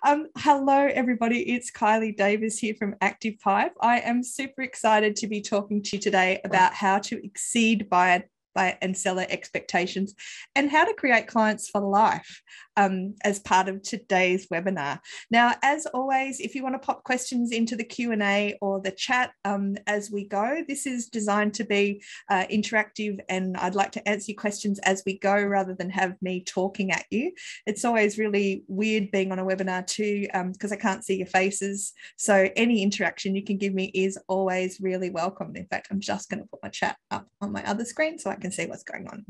Hello, everybody. It's Kylie Davis here from Active Pipe. I am super excited to be talking to you today about how to exceed buyer and seller expectations and how to create clients for life as part of today's webinar. Now, as always, if you want to pop questions into the Q&A or the chat as we go, this is designed to be interactive, and I'd like to answer your questions as we go rather than have me talking at you. It's always really weird being on a webinar too because I can't see your faces. So any interaction you can give me is always really welcome. In fact, I'm just going to put my chat up on my other screen so I can see what's going on.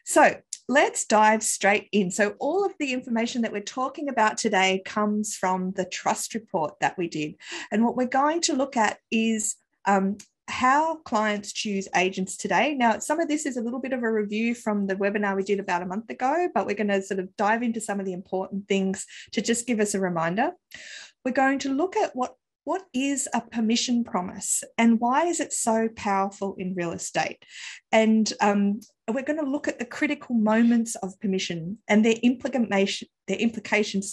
So let's dive straight in. So all of the information that we're talking about today comes from the trust report that we did. And what we're going to look at is how clients choose agents today. Now, some of this is a little bit of a review from the webinar we did about a month ago, but we're going to sort of dive into some of the important things to just give us a reminder. We're going to look at what is a permission promise and why is it so powerful in real estate? And we're going to look at the critical moments of permission and their implications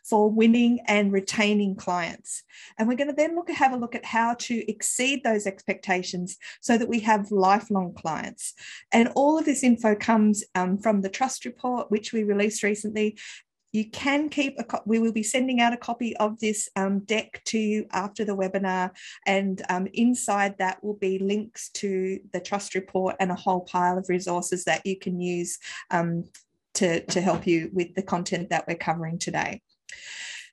for winning and retaining clients. And we're going to then have a look at how to exceed those expectations so that we have lifelong clients. And all of this info comes from the trust report, which we released recently. You can keep we will be sending out a copy of this deck to you after the webinar, and inside that will be links to the trust report and a whole pile of resources that you can use to help you with the content that we're covering today.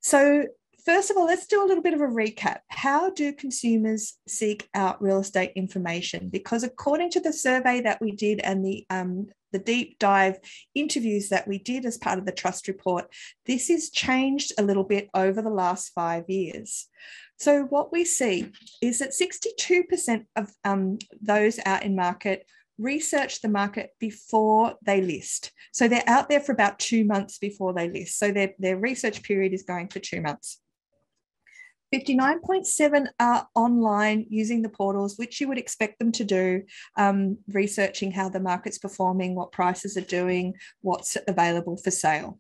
So first of all, let's do a little bit of a recap. How do consumers seek out real estate information? Because according to the survey that we did and the deep dive interviews that we did as part of the trust report, this has changed a little bit over the last 5 years. So what we see is that 62% of those out in market research the market before they list. So they're out there for about 2 months before they list. So their research period is going for 2 months. 59.7 are online using the portals, which you would expect them to do, researching how the market's performing, what prices are doing, what's available for sale.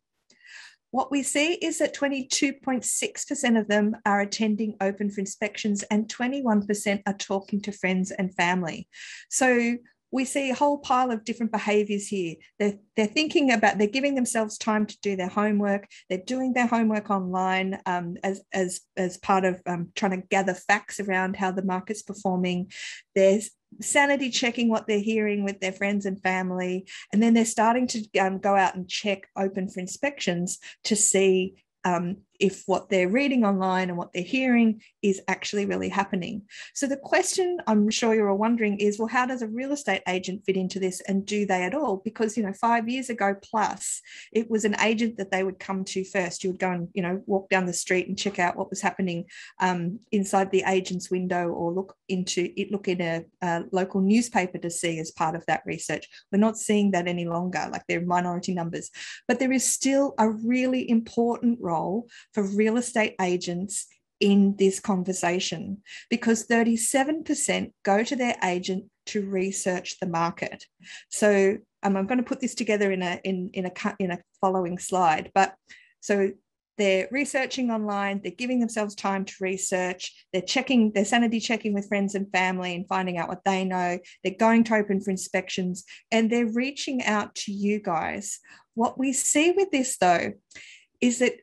What we see is that 22.6% of them are attending open for inspections and 21% are talking to friends and family. So we see a whole pile of different behaviours here. They're thinking about, they're giving themselves time to do their homework. They're doing their homework online as part of trying to gather facts around how the market's performing. They're sanity checking what they're hearing with their friends and family. And then they're starting to go out and check open for inspections to see if what they're reading online and what they're hearing is actually really happening. So the question I'm sure you're all wondering is, well, how does a real estate agent fit into this, and do they at all? Because, 5 years ago plus, it was an agent that they would come to first. You would go and, walk down the street and check out what was happening inside the agent's window, or look in a local newspaper to see as part of that research. We're not seeing that any longer, like they're minority numbers. But there is still a really important role for real estate agents in this conversation, because 37% go to their agent to research the market. So I'm going to put this together in a following slide. But so they're researching online, they're giving themselves time to research, they're sanity checking with friends and family and finding out what they know, they're going to open for inspections, and they're reaching out to you guys. What we see with this, though, is that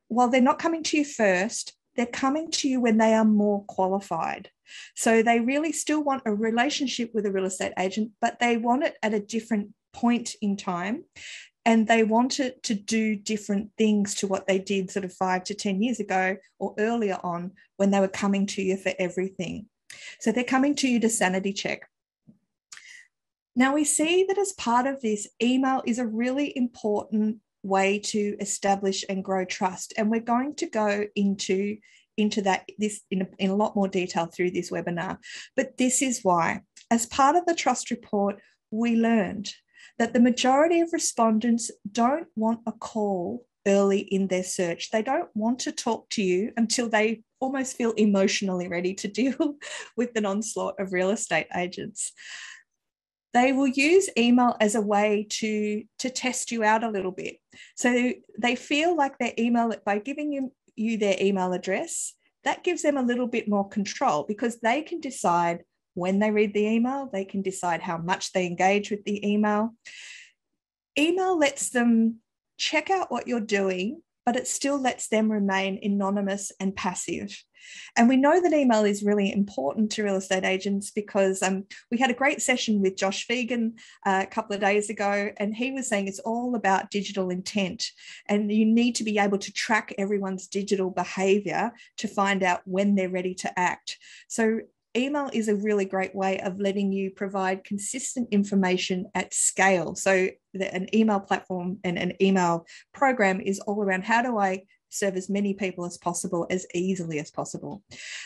while they're not coming to you first, they're coming to you when they are more qualified. So they really still want a relationship with a real estate agent, but they want it at a different point in time. And they want it to do different things to what they did sort of 5 to 10 years ago or earlier on, when they were coming to you for everything. So they're coming to you to sanity check. Now, we see that as part of this, email is a really important way to establish and grow trust. And we're going to go into this in a lot more detail through this webinar. But this is why, as part of the trust report, we learned that the majority of respondents don't want a call early in their search. They don't want to talk to you until they almost feel emotionally ready to deal with an onslaught of real estate agents. They will use email as a way to test you out a little bit. So they feel like their email, by giving you their email address, that gives them a little bit more control, because they can decide when they read the email, they can decide how much they engage with the email. Email lets them check out what you're doing, but it still lets them remain anonymous and passive. And we know that email is really important to real estate agents, because we had a great session with Josh Fegan a couple of days ago, and he was saying it's all about digital intent, and you need to be able to track everyone's digital behavior to find out when they're ready to act. So email is a really great way of letting you provide consistent information at scale. So an email platform and an email program is all around, how do I serve as many people as possible, as easily as possible.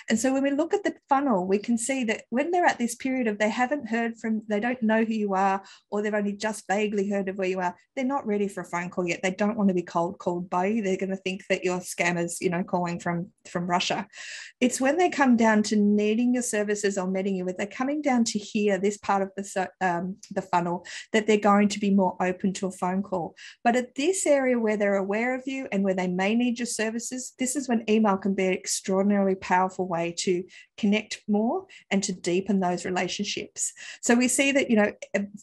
And so when we look at the funnel, we can see that when they're at this period of they haven't heard from, they don't know who you are, or they've only just vaguely heard of where you are, they're not ready for a phone call yet. They don't want to be cold called by you. They're going to think that you're scammers, calling from Russia. It's when they come down to needing your services or meeting you with, they're coming down to hear this part of the funnel, that they're going to be more open to a phone call. But at this area where they're aware of you and where they may need your services, this is when email can be an extraordinarily powerful way to connect more and to deepen those relationships. So we see that,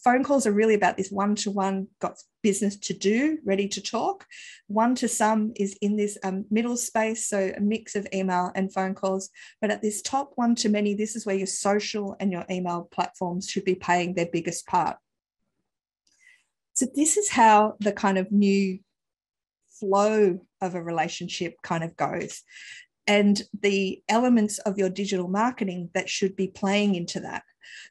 phone calls are really about this one-to-one, got business to do, ready to talk. One to some is in this middle space, so a mix of email and phone calls. But at this top one to many, this is where your social and your email platforms should be playing their biggest part. So this is how the kind of new flow of a relationship kind of goes, and the elements of your digital marketing that should be playing into that.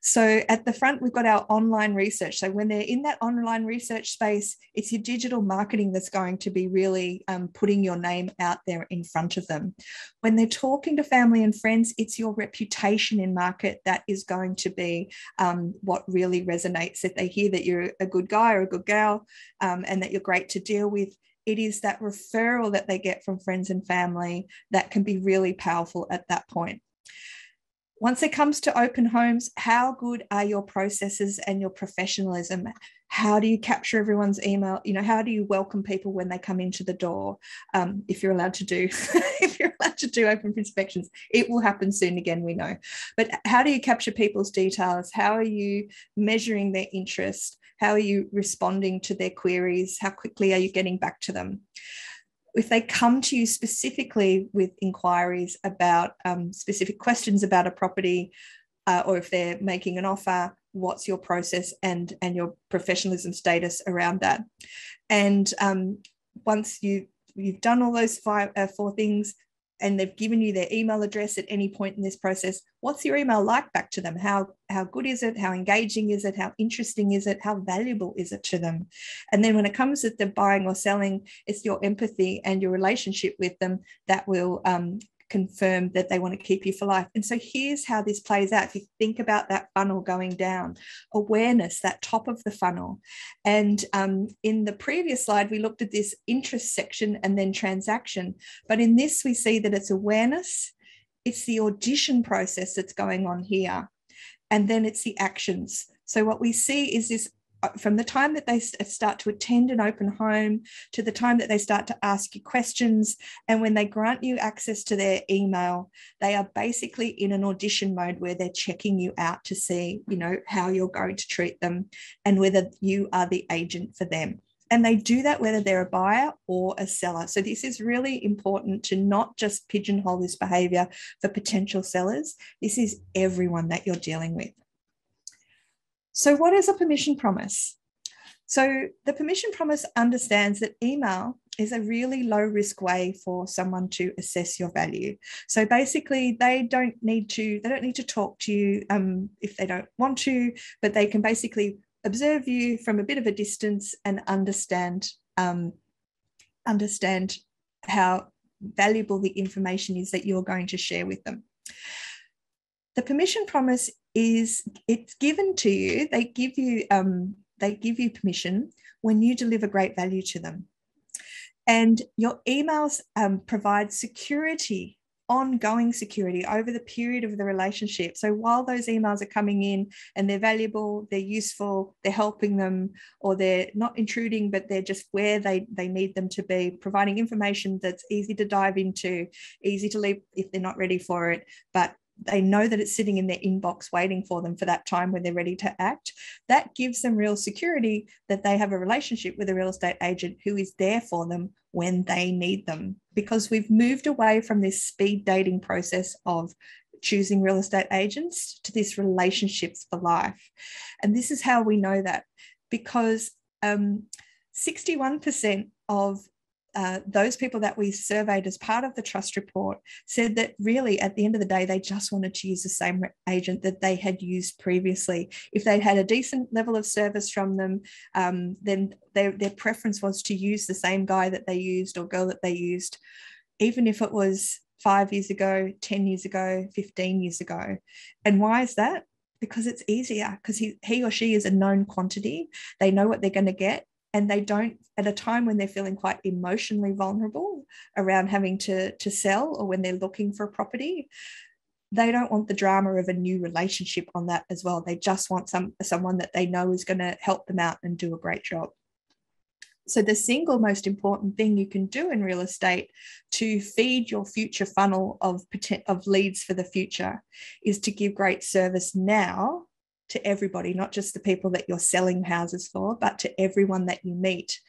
So at the front, we've got our online research. So when they're in that online research space, it's your digital marketing that's going to be really putting your name out there in front of them. When they're talking to family and friends, it's your reputation in market that is going to be what really resonates. If they hear that you're a good guy or a good gal, and that you're great to deal with, it is that referral that they get from friends and family that can be really powerful at that point. Once it comes to open homes, how good are your processes and your professionalism? How do you capture everyone's email? How do you welcome people when they come into the door? If you're allowed to do, if you're allowed to do open inspections, it will happen soon again, we know. But how do you capture people's details? How are you measuring their interest? How are you responding to their queries? How quickly are you getting back to them? If they come to you specifically with inquiries about specific questions about a property, or if they're making an offer, what's your process and your professionalism status around that? And once you've done all those four things, and they've given you their email address at any point in this process, what's your email like back to them? How good is it? How engaging is it? How interesting is it? How valuable is it to them? And then when it comes to the buying or selling, it's your empathy and your relationship with them that will confirm that they want to keep you for life. And so here's how this plays out. If you think about that funnel going down, awareness, that top of the funnel. And in the previous slide, we looked at this interest section and then transaction. But in this, we see that it's awareness, it's the audition process that's going on here, and then it's the actions. So what we see is this, from the time that they start to attend an open home to the time that they start to ask you questions, and when they grant you access to their email, they are basically in an audition mode where they're checking you out to see, how you're going to treat them and whether you are the agent for them. And they do that whether they're a buyer or a seller. So this is really important to not just pigeonhole this behavior for potential sellers. This is everyone that you're dealing with. So what is a permission promise? So the permission promise understands that email is a really low risk way for someone to assess your value. So basically they don't need to talk to you if they don't want to, but they can basically observe you from a bit of a distance and understand how valuable the information is that you're going to share with them. The permission promise it's given to you. They give you permission when you deliver great value to them. And your emails provide security ongoing security over the period of the relationship. So while those emails are coming in and they're valuable, they're useful, they're helping them, or they're not intruding, but they're just where they need them to be, providing information that's easy to dive into, easy to leave if they're not ready for it, but they know that it's sitting in their inbox waiting for them for that time when they're ready to act. That gives them real security that they have a relationship with a real estate agent who is there for them when they need them, because we've moved away from this speed dating process of choosing real estate agents to this relationships for life. And this is how we know that, because 61% of those people that we surveyed as part of the trust report said that really at the end of the day, they just wanted to use the same agent that they had used previously. If they'd had a decent level of service from them, then their preference was to use the same guy that they used or girl that they used, even if it was 5 years ago, 10 years ago, 15 years ago. And why is that? Because it's easier, because he or she is a known quantity. They know what they're going to get. And they don't, at a time when they're feeling quite emotionally vulnerable around having to sell, or when they're looking for a property, they don't want the drama of a new relationship on that as well. They just want someone that they know is going to help them out and do a great job. So the single most important thing you can do in real estate to feed your future funnel of leads for the future is to give great service now to everybody, not just the people that you're selling houses for, but to everyone that you meet,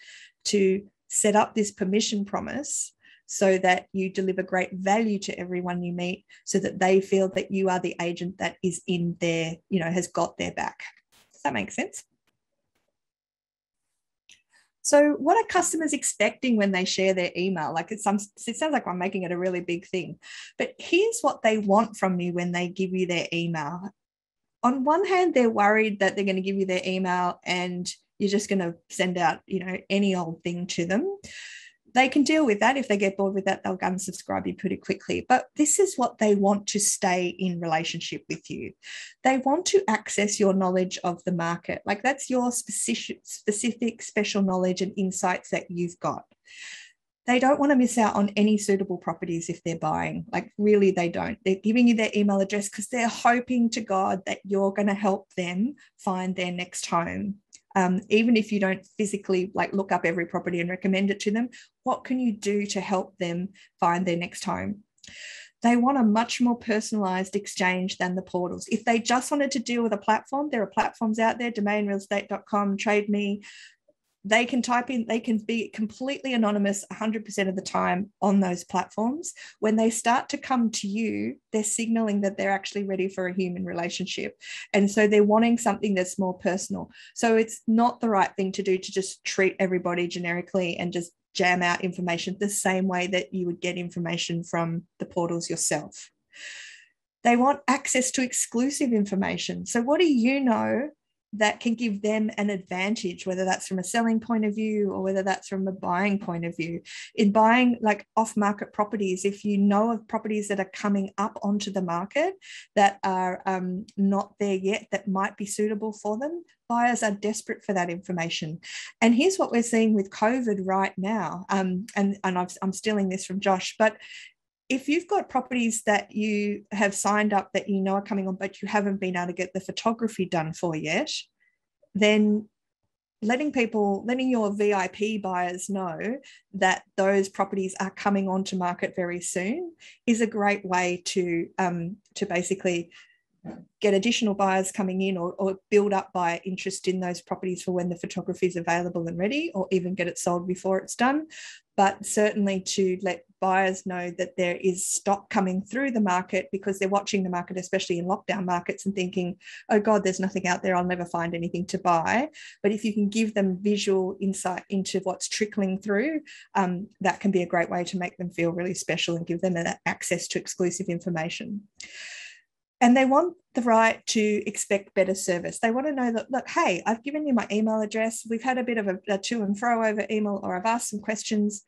to set up this permission promise so that you deliver great value to everyone you meet, so that they feel that you are the agent that is in their, has got their back. Does that make sense? So what are customers expecting when they share their email? It sounds like I'm making it a really big thing, but here's what they want from you when they give you their email. On one hand, they're worried that they're going to give you their email and you're just going to send out, any old thing to them. They can deal with that. If they get bored with that, they'll unsubscribe you pretty quickly. But this is what they want to stay in relationship with you. They want to access your knowledge of the market. That's your specific special knowledge and insights that you've got. They don't want to miss out on any suitable properties if they're buying. Really, they don't. They're giving you their email address because they're hoping to God that you're going to help them find their next home. Even if you don't physically look up every property and recommend it to them, what can you do to help them find their next home? They want a much more personalized exchange than the portals. If they just wanted to deal with a platform, there are platforms out there, domainrealestate.com, TradeMe. They can type in, they can be completely anonymous 100% of the time on those platforms. When they start to come to you, they're signaling that they're actually ready for a human relationship. And so they're wanting something that's more personal. So it's not the right thing to do to just treat everybody generically and just jam out information the same way that you would get information from the portals yourself. They want access to exclusive information. So what do you know that can give them an advantage, whether that's from a selling point of view or whether that's from a buying point of view? In buying off-market properties, if you know of properties that are coming up onto the market that are not there yet, that might be suitable for them, buyers are desperate for that information. And here's what we're seeing with COVID right now, and I'm stealing this from Josh, but if you've got properties that you have signed up that you know are coming on, but you haven't been able to get the photography done for yet, then letting your VIP buyers know that those properties are coming onto market very soon is a great way to basically get additional buyers coming in, or build up buyer interest in those properties for when the photography is available and ready, or even get it sold before it's done. But certainly to let buyers know that there is stock coming through the market, because they're watching the market, especially in lockdown markets, and thinking, oh God, there's nothing out there, I'll never find anything to buy. But if you can give them visual insight into what's trickling through, that can be a great way to make them feel really special and give them access to exclusive information. And they want the right to expect better service. They want to know that, look, hey, I've given you my email address. We've had a bit of a to and fro over email, or I've asked some questions.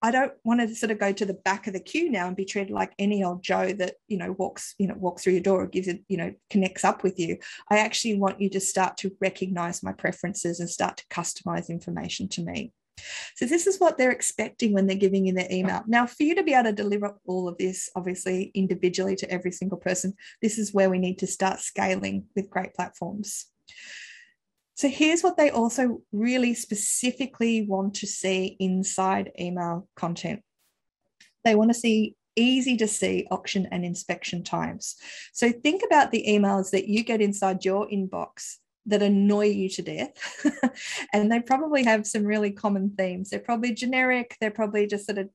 I don't want to sort of go to the back of the queue now and be treated like any old Joe that, walks through your door or gives it, connects up with you. I actually want you to start to recognize my preferences and start to customize information to me. So this is what they're expecting when they're giving you their email. Now, for you to be able to deliver all of this, obviously individually to every single person, this is where we need to start scaling with great platforms. So here's what they also really specifically want to see inside email content. They want to see easy to see auction and inspection times. So think about the emails that you get inside your inbox that annoy you to death. And they probably have some really common themes. They're probably generic. They're probably just sort of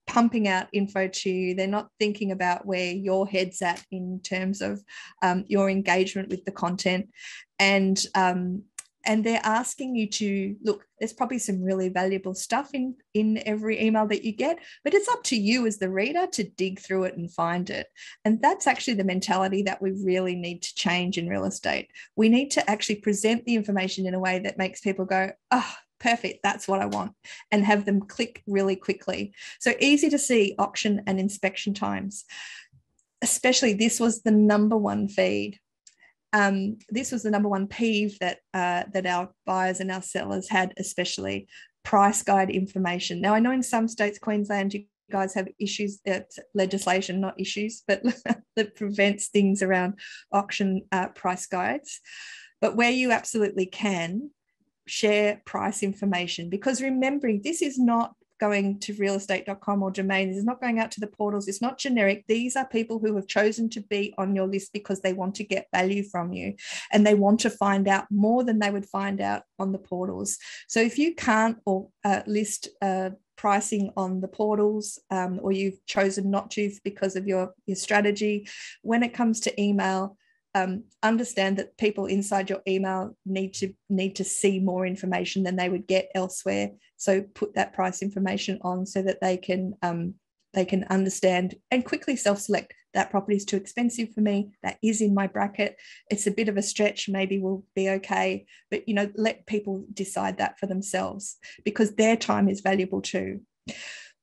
pumping out info to you. They're not thinking about where your head's at in terms of your engagement with the content. And they're asking you to look, there's probably some really valuable stuff in every email that you get, but it's up to you as the reader to dig through it and find it. And that's actually the mentality that we really need to change in real estate. We need to actually present the information in a way that makes people go, oh, perfect, that's what I want, and have them click really quickly. So easy to see auction and inspection times. Especially this was the number one feed. This was the number one peeve that our buyers and our sellers had, especially price guide information. Now, I know in some states, Queensland, you guys have issues, legislation, not issues, but that prevents things around auction price guides. But where you absolutely can, share price information, because remembering this is not going to realestate.com or Domain. This is not going out to the portals. It's not generic. These are people who have chosen to be on your list because they want to get value from you and they want to find out more than they would find out on the portals. So if you can't list pricing on the portals or you've chosen not to because of your strategy, when it comes to email, understand that people inside your email need to see more information than they would get elsewhere. So put that price information on so that they can understand and quickly self-select. That property is too expensive for me. That is in my bracket. It's a bit of a stretch. Maybe we'll be okay. But let people decide that for themselves because their time is valuable too.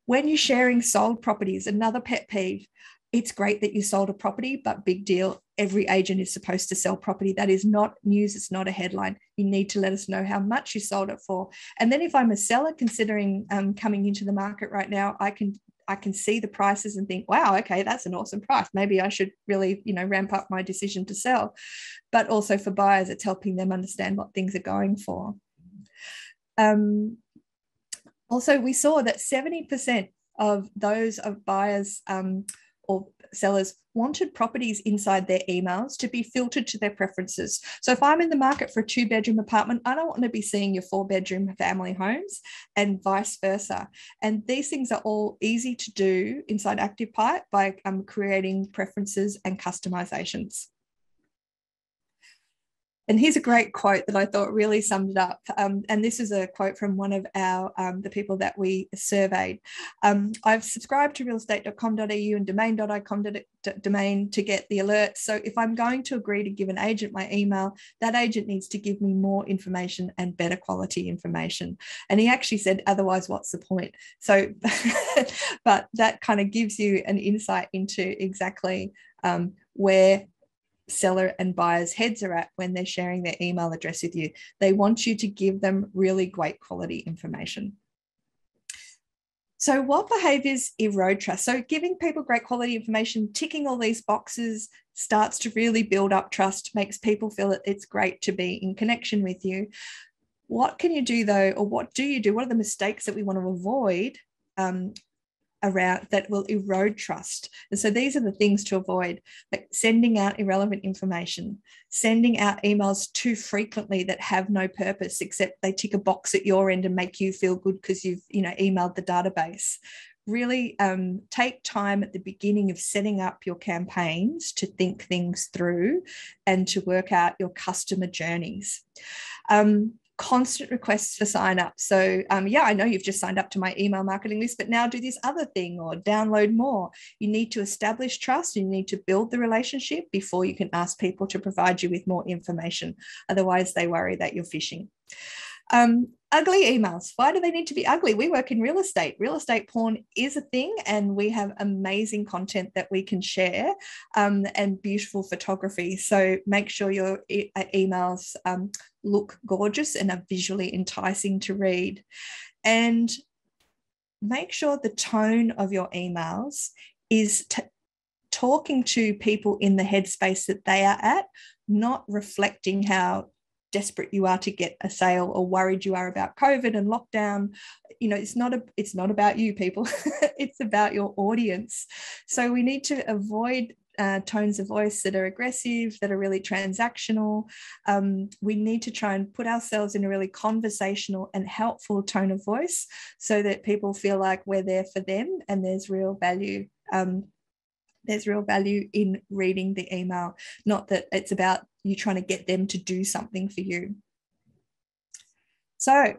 When you're sharing sold properties, another pet peeve. It's great that you sold a property, but big deal. Every agent is supposed to sell property. That is not news. It's not a headline. You need to let us know how much you sold it for. And then if I'm a seller considering coming into the market right now, I can see the prices and think, wow, okay, that's an awesome price. Maybe I should really, ramp up my decision to sell. But also for buyers, it's helping them understand what things are going for. Also, we saw that 70% of those of buyers or sellers wanted properties inside their emails to be filtered to their preferences. So if I'm in the market for a 2-bedroom apartment, I don't want to be seeing your 4-bedroom family homes and vice versa. And these things are all easy to do inside ActivePipe by creating preferences and customizations. And here's a great quote that I thought really summed it up. And this is a quote from one of our the people that we surveyed. I've subscribed to realestate.com.au and domain to get the alerts. So if I'm going to agree to give an agent my email, that agent needs to give me more information and better quality information. And he actually said, otherwise, what's the point? So, but that kind of gives you an insight into exactly where seller and buyers' heads are at when they're sharing their email address with you. They want you to give them really great quality information. So what behaviors erode trust? So giving people great quality information, ticking all these boxes starts to really build up trust, makes people feel that it's great to be in connection with you. What can you do though, or what do you do? What are the mistakes that we want to avoid around that will erode trust? And so these are the things to avoid, like sending out irrelevant information, sending out emails too frequently that have no purpose except they tick a box at your end and make you feel good because you've emailed the database. Really take time at the beginning of setting up your campaigns to think things through and to work out your customer journeys. Constant requests for sign up. So yeah, I know you've just signed up to my email marketing list, but now do this other thing or download more. You need to establish trust. You need to build the relationship before you can ask people to provide you with more information. Otherwise, they worry that you're phishing. Ugly emails. Why do they need to be ugly? We work in real estate. Real estate porn is a thing, and we have amazing content that we can share, and beautiful photography. So make sure your emails look gorgeous and are visually enticing to read. And make sure the tone of your emails is talking to people in the headspace that they are at, not reflecting how desperate you are to get a sale or worried you are about COVID and lockdown. It's not about you, people. It's about your audience. So we need to avoid tones of voice that are aggressive, that are really transactional. We need to try and put ourselves in a really conversational and helpful tone of voice so that people feel like we're there for them and there's real value. There's real value in reading the email, not that it's about you trying to get them to do something for you. So,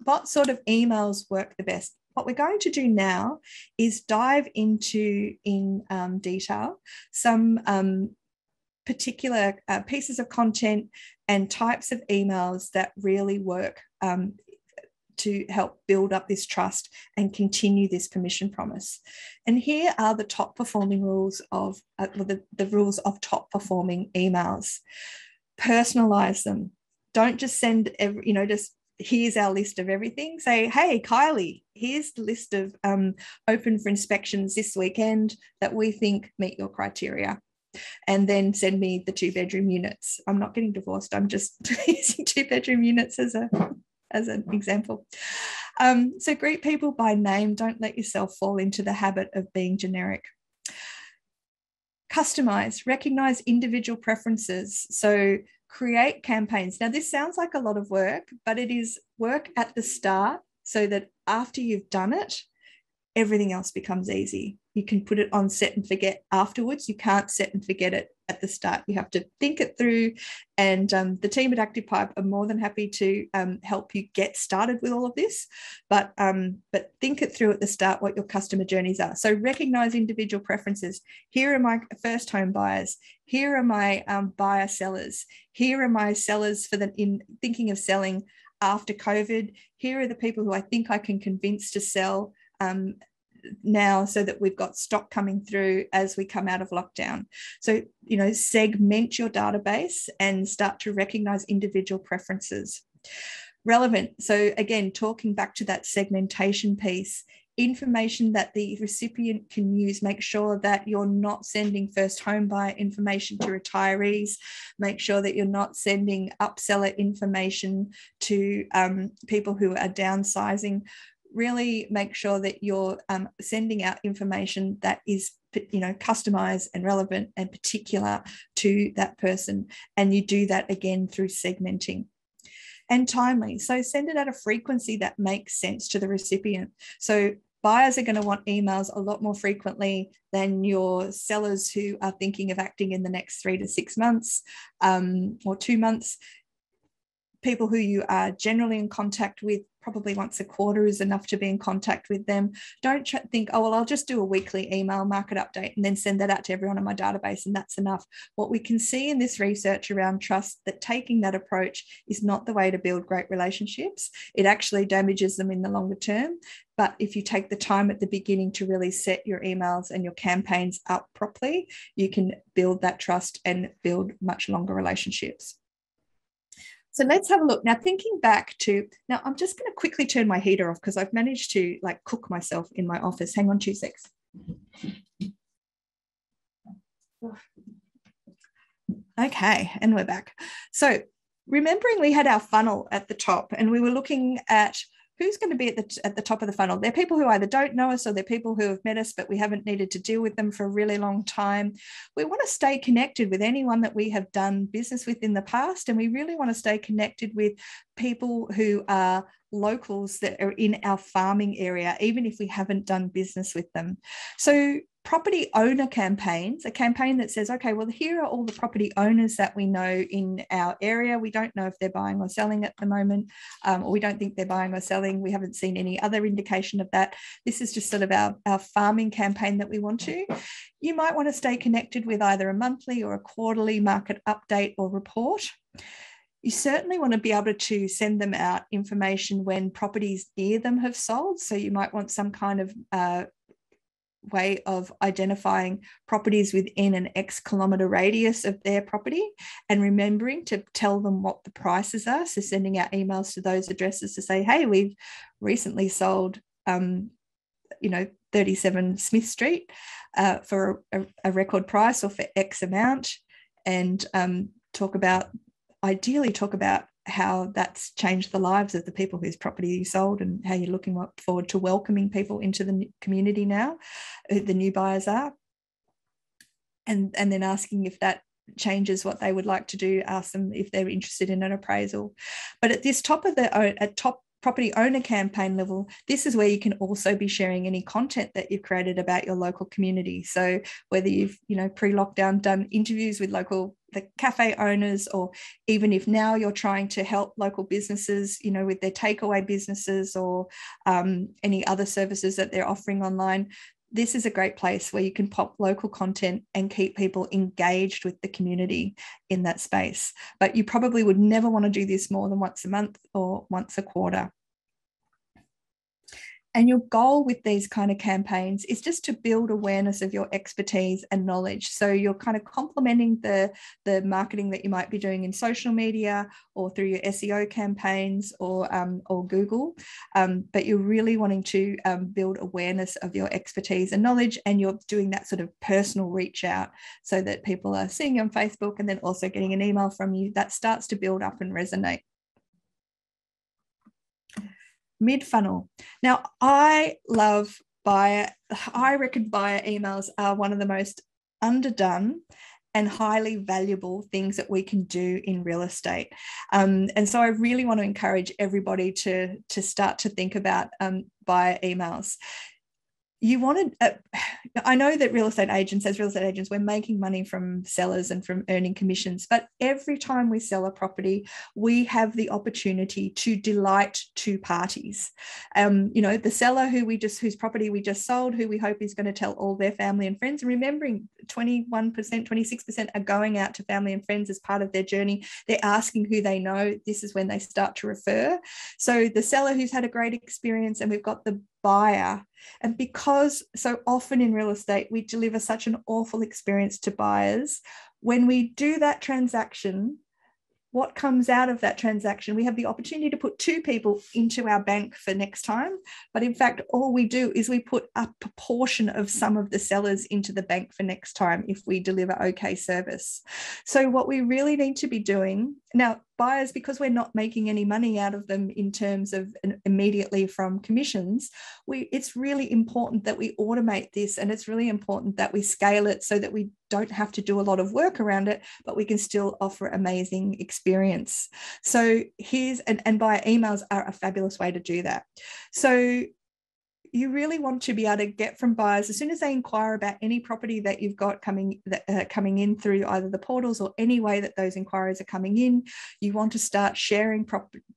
what sort of emails work the best? What we're going to do now is dive into, in detail, some particular pieces of content and types of emails that really work to help build up this trust and continue this permission promise. And here are the top performing rules of the rules of top performing emails. Personalize them. Don't just send just here's our list of everything. Say, hey, Kylie, here's the list of open for inspections this weekend that we think meet your criteria. And then send me the 2-bedroom units. I'm not getting divorced. I'm just using 2-bedroom units as an example. So greet people by name. Don't let yourself fall into the habit of being generic. Customize, recognize individual preferences. So create campaigns. Now, this sounds like a lot of work, but it is work at the start so that after you've done it, everything else becomes easy. You can put it on set and forget afterwards. You can't set and forget it at the start. You have to think it through, and the team at Active Pipe are more than happy to help you get started with all of this, but think it through at the start what your customer journeys are. So recognize individual preferences. Here are my first home buyers. Here are my buyer sellers. Here are my sellers in thinking of selling after COVID. Here are the people who I think I can convince to sell now, so that we've got stock coming through as we come out of lockdown. So, segment your database and start to recognize individual preferences. Relevant. So again, talking back to that segmentation piece, information that the recipient can use. Make sure that you're not sending first home buyer information to retirees. Make sure that you're not sending upseller information to people who are downsizing. Really make sure that you're sending out information that is, customized and relevant and particular to that person. And you do that again through segmenting. And timely. So send it at a frequency that makes sense to the recipient. So buyers are going to want emails a lot more frequently than your sellers who are thinking of acting in the next 3 to 6 months or 2 months. People who you are generally in contact with, probably once a quarter is enough to be in contact with them. Don't think, oh, well, I'll just do a weekly email market update and then send that out to everyone in my database and that's enough. What we can see in this research around trust, that taking that approach is not the way to build great relationships. It actually damages them in the longer term. But if you take the time at the beginning to really set your emails and your campaigns up properly, you can build that trust and build much longer relationships. So let's have a look. Now, thinking back to, now I'm just going to quickly turn my heater off because I've managed to cook myself in my office. Hang on 2 secs. Okay, and we're back. So remembering we had our funnel at the top and we were looking at who's going to be at the top of the funnel. They're people who either don't know us or they're people who have met us, but we haven't needed to deal with them for a really long time. We want to stay connected with anyone that we have done business with in the past, and we really want to stay connected with people who are locals that are in our farming area, even if we haven't done business with them. So property owner campaigns, a campaign that says, okay, well, here are all the property owners that we know in our area. We don't know if they're buying or selling at the moment, or we don't think they're buying or selling. We haven't seen any other indication of that. This is just sort of our farming campaign that we want to. You might want to stay connected with either a monthly or a quarterly market update or report. You certainly want to be able to send them out information when properties near them have sold. So you might want some kind of way of identifying properties within an X kilometre radius of their property, and remembering to tell them what the prices are. So sending out emails to those addresses to say, hey, we've recently sold 37 Smith Street for a record price or for X amount, and ideally talk about how that's changed the lives of the people whose property you sold, and how you're looking forward to welcoming people into the community now, who the new buyers are, and then asking if that changes what they would like to do. Ask them if they're interested in an appraisal. But at this top property owner campaign level, this is where you can also be sharing any content that you've created about your local community. So whether you've, pre-lockdown done interviews with the cafe owners, or even if now you're trying to help local businesses, with their takeaway businesses, or any other services that they're offering online, this is a great place where you can pop local content and keep people engaged with the community in that space. But you probably would never want to do this more than once a month or once a quarter. And your goal with these kind of campaigns is just to build awareness of your expertise and knowledge. So you're kind of complementing the marketing that you might be doing in social media or through your SEO campaigns or Google. But you're really wanting to build awareness of your expertise and knowledge, and you're doing that sort of personal reach out so that people are seeing you on Facebook and then also getting an email from you. That starts to build up and resonate. Mid-funnel. Now, I reckon buyer emails are one of the most underdone and highly valuable things that we can do in real estate. And so I really want to encourage everybody to start to think about buyer emails. I know that real estate agents, we're making money from sellers and from earning commissions, but every time we sell a property, we have the opportunity to delight two parties. The seller whose property we just sold, who we hope is going to tell all their family and friends, and remembering 21%, 26% are going out to family and friends as part of their journey. They're asking who they know. This is when they start to refer. So the seller who's had a great experience, and we've got the buyer. And because so often in real estate, we deliver such an awful experience to buyers, when we do that transaction, what comes out of that transaction, we have the opportunity to put two people into our bank for next time. But in fact, all we do is we put a proportion of some of the sellers into the bank for next time if we deliver okay service. So what we really need to be doing now, buyers, because we're not making any money out of them in terms of immediately from commissions, it's really important that we automate this, and it's really important that we scale it so that we don't have to do a lot of work around it, but we can still offer amazing experience. So and buyer emails are a fabulous way to do that. So you really want to be able to get from buyers, as soon as they inquire about any property that you've got coming in through either the portals or any way that those inquiries are coming in, you want to start sharing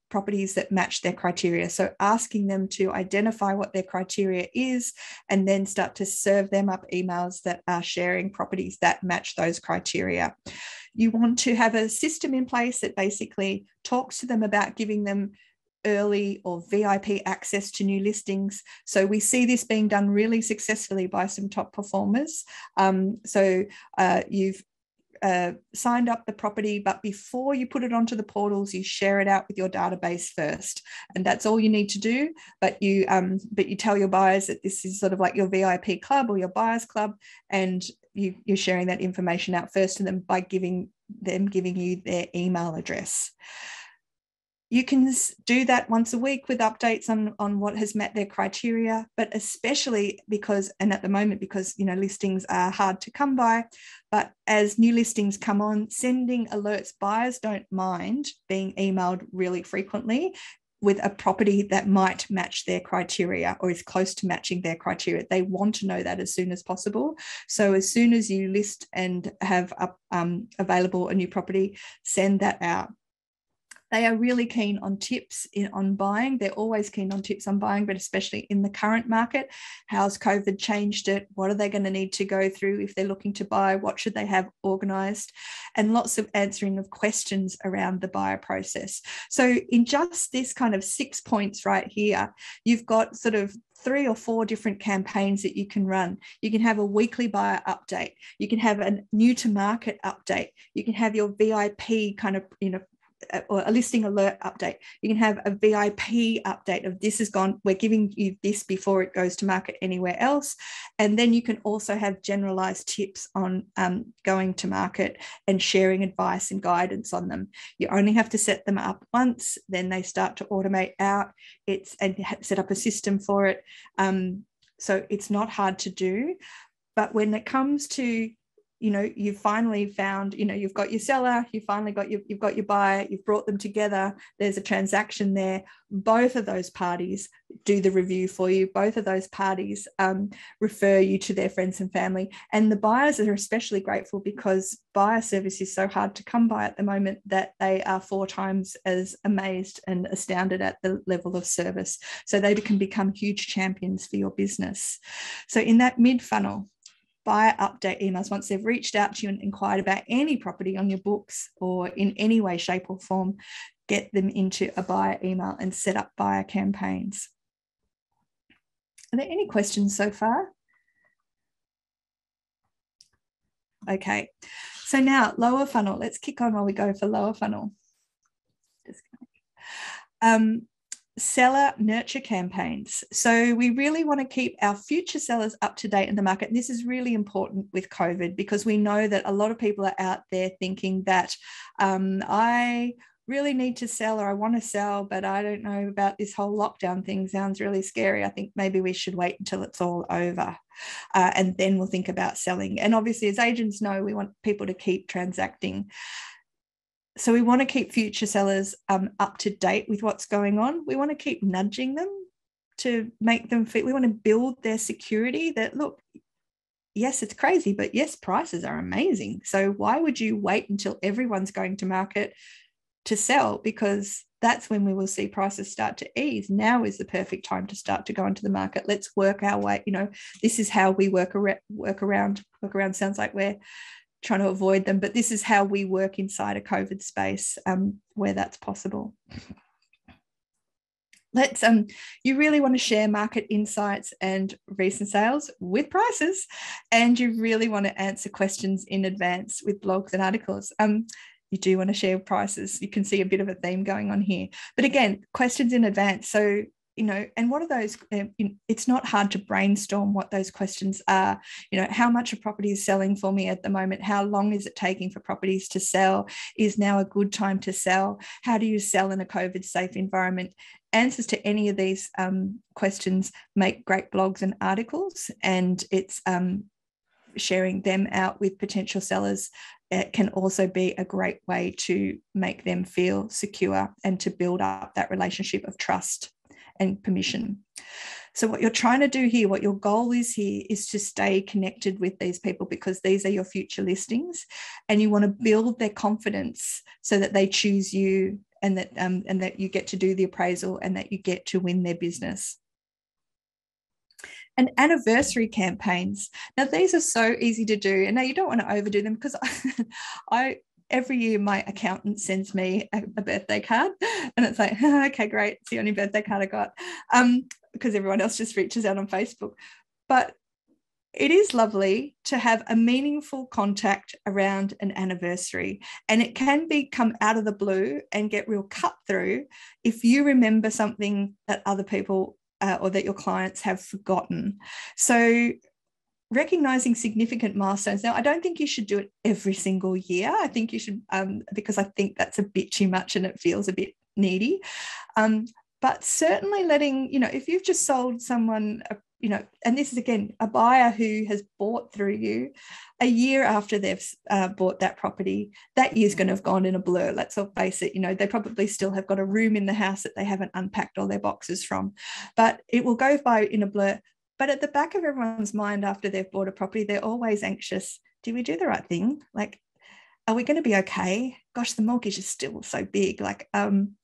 properties that match their criteria. So asking them to identify what their criteria is, and then start to serve them up emails that are sharing properties that match those criteria. You want to have a system in place that basically talks to them about giving them early or VIP access to new listings. So we see this being done really successfully by some top performers. You've signed up the property, but before you put it onto the portals, you share it out with your database first, and that's all you need to do. But you tell your buyers that this is sort of like your VIP club or your buyers club, and you're sharing that information out first to them by giving you their email address. You can do that once a week with updates on what has met their criteria, but especially because listings are hard to come by, but as new listings come on, sending alerts. Buyers don't mind being emailed really frequently with a property that might match their criteria or is close to matching their criteria. They want to know that as soon as possible. So as soon as you list and have available a new property, send that out. They are really keen on tips on buying. They're always keen on tips on buying, but especially in the current market. How's COVID changed it? What are they going to need to go through if they're looking to buy? What should they have organised? And lots of answering of questions around the buyer process. So in just this kind of 6 points right here, you've got sort of 3 or 4 different campaigns that you can run. You can have a weekly buyer update. You can have a new to market update. You can have your VIP kind of, or a listing alert update. You can have a VIP update of this is gone. We're giving you this before it goes to market anywhere else. And then you can also have generalized tips on going to market and sharing advice and guidance on them. You only have to set them up once, then they start to automate out. And set up a system for it. So it's not hard to do. But when it comes to you've finally found, you've got your seller, you've got your buyer, you've brought them together, there's a transaction there. Both of those parties do the review for you. Both of those parties refer you to their friends and family. And the buyers are especially grateful because buyer service is so hard to come by at the moment that they are 4 times as amazed and astounded at the level of service. So they can become huge champions for your business. So in that mid-funnel, buyer update emails, once they've reached out to you and inquired about any property on your books or in any way, shape or form, get them into a buyer email and set up buyer campaigns. Are there any questions so far? Okay, so now lower funnel. Let's kick on while we go for lower funnel. Seller nurture campaigns. So we really want to keep our future sellers up to date in the market. And this is really important with COVID because we know that a lot of people are out there thinking that I really need to sell or I want to sell, but I don't know about this whole lockdown thing. Sounds really scary. I think maybe we should wait until it's all over and then we'll think about selling. And obviously, as agents know, we want people to keep transacting. So we want to keep future sellers up to date with what's going on. We want to keep nudging them to make them fit. We want to build their security that, look, yes, it's crazy, but yes, prices are amazing. So why would you wait until everyone's going to market to sell? Because that's when we will see prices start to ease. Now is the perfect time to start to go into the market. Let's work our way. This is how we work around. Work around sounds like we're trying to avoid them, but this is how we work inside a COVID space where that's possible. You really want to share market insights and recent sales with prices, and you really want to answer questions in advance with blogs and articles. You do want to share prices. You can see a bit of a theme going on here, but again, questions in advance. So and what are those? It's not hard to brainstorm what those questions are. How much a property is selling for me at the moment? How long is it taking for properties to sell? Is now a good time to sell? How do you sell in a COVID safe environment? Answers to any of these questions make great blogs and articles, and it's sharing them out with potential sellers. It can also be a great way to make them feel secure and to build up that relationship of trust and permission. So what you're trying to do here, what your goal is here, is to stay connected with these people because these are your future listings, and you want to build their confidence so that they choose you and that you get to do the appraisal and that you get to win their business. And anniversary campaigns. Now, these are so easy to do, and now you don't want to overdo them because every year my accountant sends me a birthday card and it's like, okay, great. It's the only birthday card I got because everyone else just reaches out on Facebook. But it is lovely to have a meaningful contact around an anniversary, and it can come out of the blue and get real cut through if you remember something that other people or that your clients have forgotten. So recognizing significant milestones. Now, I don't think you should do it every single year. I think you should, because I think that's a bit too much and it feels a bit needy. But certainly letting, if you've just sold someone, and this is again, a buyer who has bought through you a year after they've bought that property, that year's going to have gone in a blur. Let's all face it, they probably still have got a room in the house that they haven't unpacked all their boxes from, but it will go by in a blur. But at the back of everyone's mind after they've bought a property, they're always anxious. Did we do the right thing? Like, Are we going to be okay? Gosh, the mortgage is still so big. Like, and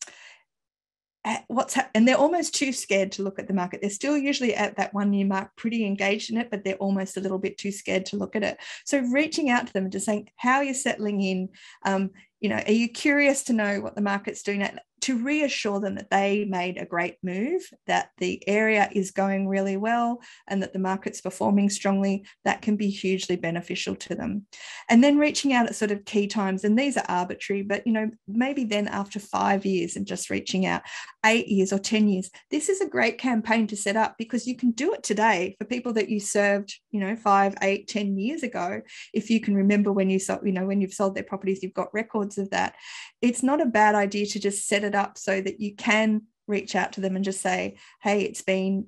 they're almost too scared to look at the market. They're still usually at that 1 year mark, pretty engaged in it, but they're almost a little bit too scared to look at it. So reaching out to them and just saying, how are you settling in? Are you curious to know what the market's doing? To reassure them that they made a great move, that the area is going really well, and that the market's performing strongly, that can be hugely beneficial to them. And then reaching out at sort of key times, and these are arbitrary, but maybe then after 5 years and just reaching out, 8 years or 10 years. This is a great campaign to set up, because you can do it today for people that you served 5, 8, 10 years ago. If you can remember when you sold, when you've sold their properties, you've got records of that. It's not a bad idea to just set it up so that you can reach out to them and just say, hey, it's been,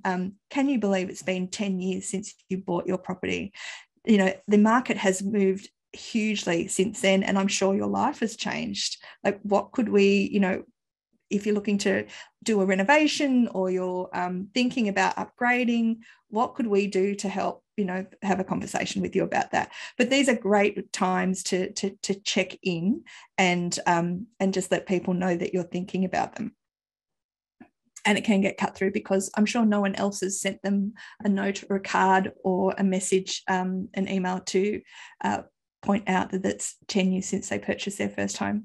can you believe it's been 10 years since you bought your property? The market has moved hugely since then, and I'm sure your life has changed. Like, what could we, if you're looking to do a renovation, or you're thinking about upgrading, what could we do to help, have a conversation with you about that? But these are great times to check in and just let people know that you're thinking about them. And it can get cut through, because I'm sure no one else has sent them a note or a card or a message, an email to point out that it's 10 years since they purchased their first home.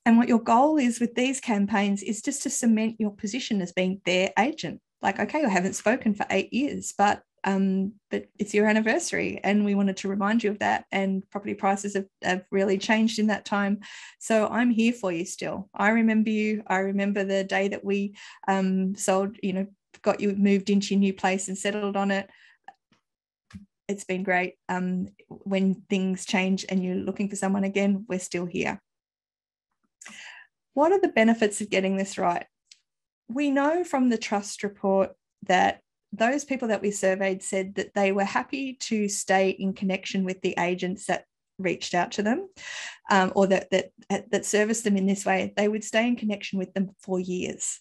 And what your goal is with these campaigns is just to cement your position as being their agent. Like, okay, I haven't spoken for 8 years, but it's your anniversary, and we wanted to remind you of that. And property prices have really changed in that time. So I'm here for you still. I remember you. I remember the day that we sold, got you moved into your new place and settled on it. It's been great. When things change and you're looking for someone again, we're still here. What are the benefits of getting this right? We know from the trust report that those people that we surveyed said that they were happy to stay in connection with the agents that reached out to them, or that serviced them in this way. They would stay in connection with them for years.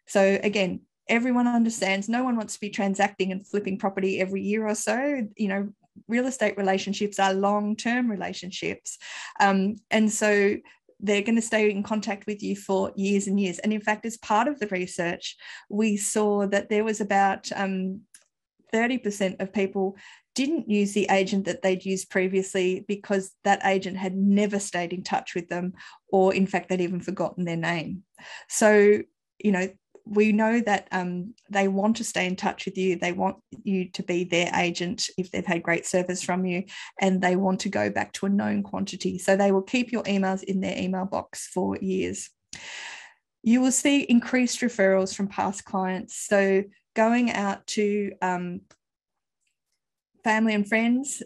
So again, everyone understands no one wants to be transacting and flipping property every year or so. Real estate relationships are long-term relationships. And so they're going to stay in contact with you for years and years. And in fact, as part of the research, we saw that there was about 30% of people didn't use the agent that they'd used previously because that agent had never stayed in touch with them, or in fact, they'd even forgotten their name. So, we know that they want to stay in touch with you. They want you to be their agent if they've had great service from you, and they want to go back to a known quantity. So they will keep your emails in their email box for years. You will see increased referrals from past clients. So going out to family and friends,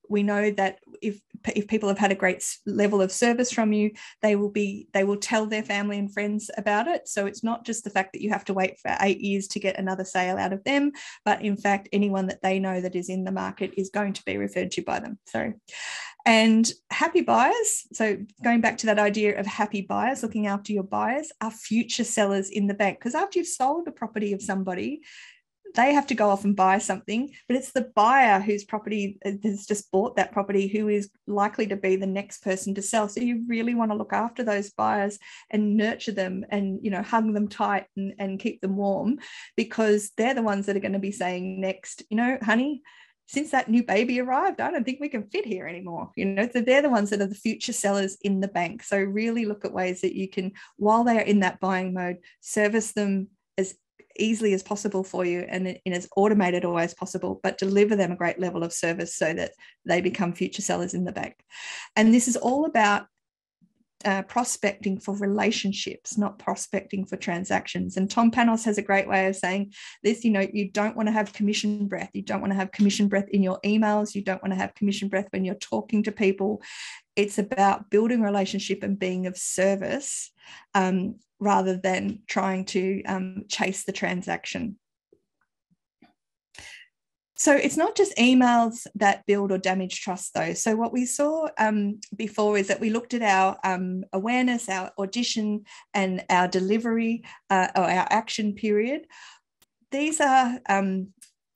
we know that if people have had a great level of service from you, they will tell their family and friends about it. So it's not just the fact that you have to wait for 8 years to get another sale out of them, but in fact, anyone that they know that is in the market is going to be referred to by them. And happy buyers, so going back to that idea of happy buyers, looking after your buyers, are future sellers in the bank. Because after you've sold a property of somebody, they have to go off and buy something, but it's the buyer whose property has just bought that property who is likely to be the next person to sell. So you really want to look after those buyers and nurture them and, hug them tight and keep them warm, because they're the ones that are going to be saying next, honey, since that new baby arrived, I don't think we can fit here anymore. So they're the ones that are the future sellers in the bank. So really look at ways that you can, while they are in that buying mode, service them as easily as possible for you and in as automated a way as possible, but deliver them a great level of service so that they become future sellers in the bank. And this is all about prospecting for relationships, not prospecting for transactions. And Tom Panos has a great way of saying this, you don't want to have commission breath. You don't want to have commission breath in your emails. You don't want to have commission breath when you're talking to people. It's about building a relationship and being of service, rather than trying to chase the transaction. So it's not just emails that build or damage trust, though. So what we saw before is that we looked at our awareness, our audition, and our delivery, or our action period. These are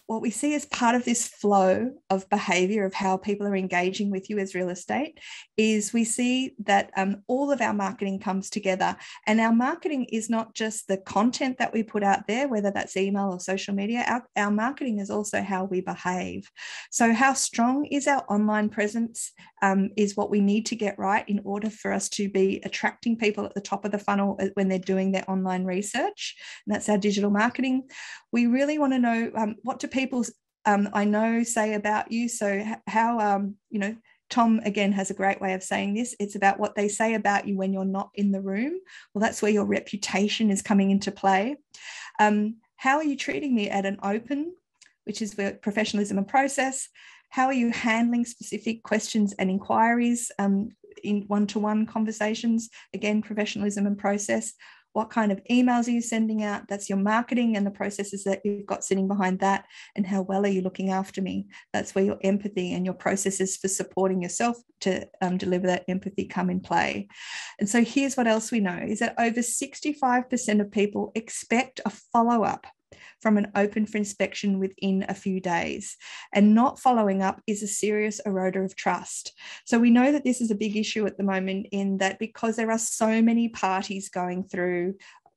what we see as part of this flow of behavior of how people are engaging with you as real estate is we see that all of our marketing comes together. And our marketing is not just the content that we put out there, whether that's email or social media. Our marketing is also how we behave. So how strong is our online presence is what we need to get right in order for us to be attracting people at the top of the funnel when they're doing their online research. And that's our digital marketing. We really want to know what do people I know say about you. So how, Tom, again, has a great way of saying this. It's about what they say about you when you're not in the room. Well, that's where your reputation is coming into play. How are you treating me at an open, which is where professionalism and process? How are you handling specific questions and inquiries in one-to-one conversations? Again, professionalism and process. What kind of emails are you sending out? That's your marketing and the processes that you've got sitting behind that. And how well are you looking after me? That's where your empathy and your processes for supporting yourself to deliver that empathy come in play. And so here's what else we know is that over 65% of people expect a follow-up from an open for inspection within a few days. And not following up is a serious eroder of trust. So we know that this is a big issue at the moment in that because there are so many parties going through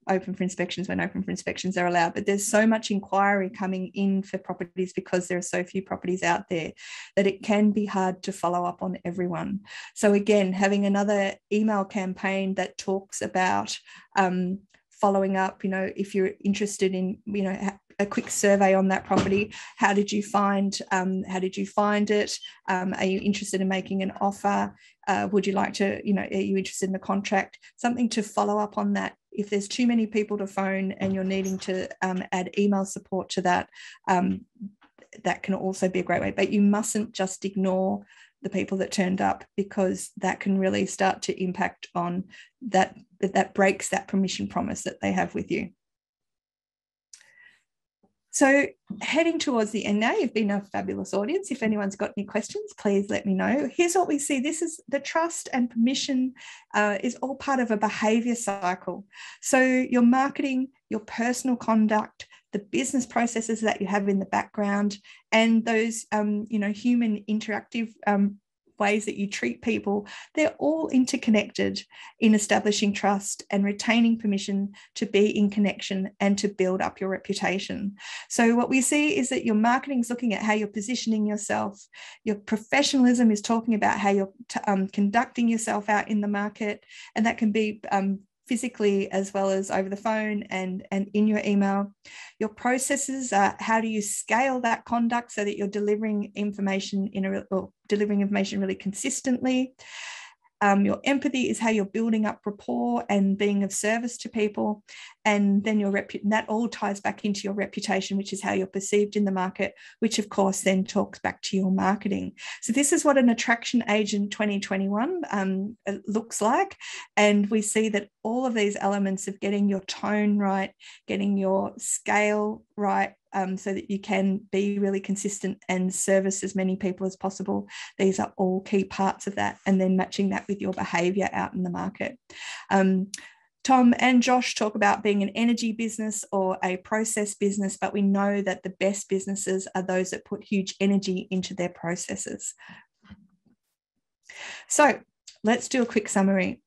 open for inspections when open for inspections are allowed, but there's so much inquiry coming in for properties because there are so few properties out there that it can be hard to follow up on everyone. So again, having another email campaign that talks about following up, if you're interested in, a quick survey on that property. How did you find it? Are you interested in making an offer? Would you like to, are you interested in a contract? Something to follow up on that. If there's too many people to phone and you're needing to add email support to that, that can also be a great way. But you mustn't just ignore the people that turned up, because that can really start to impact on that breaks that permission promise that they have with you. So heading towards the end now, you've been a fabulous audience. If anyone's got any questions, please let me know. Here's what we see. This is the trust and permission is all part of a behaviour cycle. So your marketing, your personal conduct, the business processes that you have in the background, and those, human interactive ways that you treat people, they're all interconnected in establishing trust and retaining permission to be in connection and to build up your reputation. So what we see is that your marketing is looking at how you're positioning yourself. Your professionalism is talking about how you're conducting yourself out in the market, and that can be physically as well as over the phone and in your email. Your processes are how do you scale that conduct so that you're delivering information delivering information really consistently. Your empathy is how you're building up rapport and being of service to people. And then that all ties back into your reputation, which is how you're perceived in the market, which of course then talks back to your marketing. So this is what an attraction agent 2021 looks like. And we see that all of these elements of getting your tone right, getting your scale right, so that you can be really consistent and service as many people as possible. These are all key parts of that, and then matching that with your behaviour out in the market. Tom and Josh talk about being an energy business or a process business, but we know that the best businesses are those that put huge energy into their processes. So let's do a quick summary.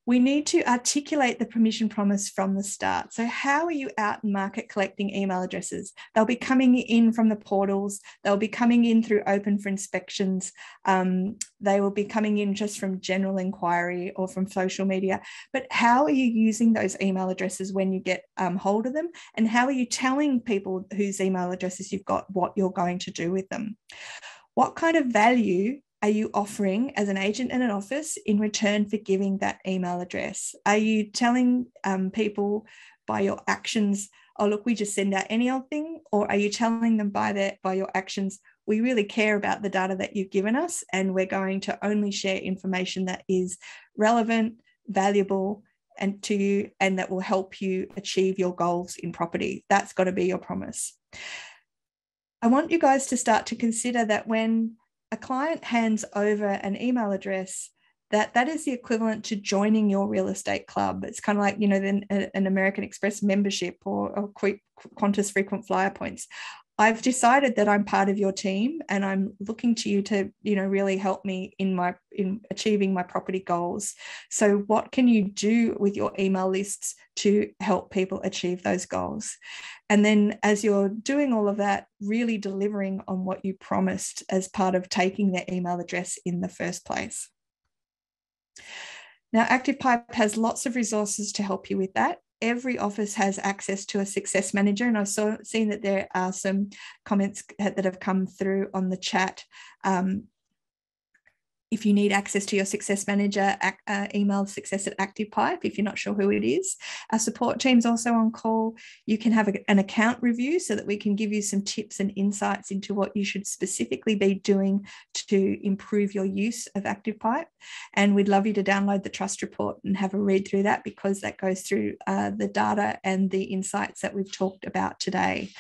We need to articulate the permission promise from the start. So how are you out in market collecting email addresses? They'll be coming in from the portals. They'll be coming in through open for inspections. They will be coming in just from general inquiry or from social media. But how are you using those email addresses when you get hold of them? And how are you telling people whose email addresses you've got what you're going to do with them? What kind of value are you offering as an agent in an office in return for giving that email address? Are you telling people by your actions, oh, look, we just send out any old thing? Or are you telling them by your actions, we really care about the data that you've given us, and we're going to only share information that is relevant, valuable, and to you, and that will help you achieve your goals in property? That's got to be your promise. I want you guys to start to consider that when a client hands over an email address, that is the equivalent to joining your real estate club. It's kind of like, an American Express membership or Qantas frequent flyer points. I've decided that I'm part of your team and I'm looking to you to, really help me in achieving my property goals. So what can you do with your email lists to help people achieve those goals? And then as you're doing all of that, really delivering on what you promised as part of taking their email address in the first place. Now, ActivePipe has lots of resources to help you with that. Every office has access to a success manager, and I've seen that there are some comments that have come through on the chat. If you need access to your success manager, email success@ActivePipe if you're not sure who it is. Our support team's also on call. You can have an account review so that we can give you some tips and insights into what you should specifically be doing to improve your use of ActivePipe. And we'd love you to download the trust report and have a read through that, because that goes through the data and the insights that we've talked about today.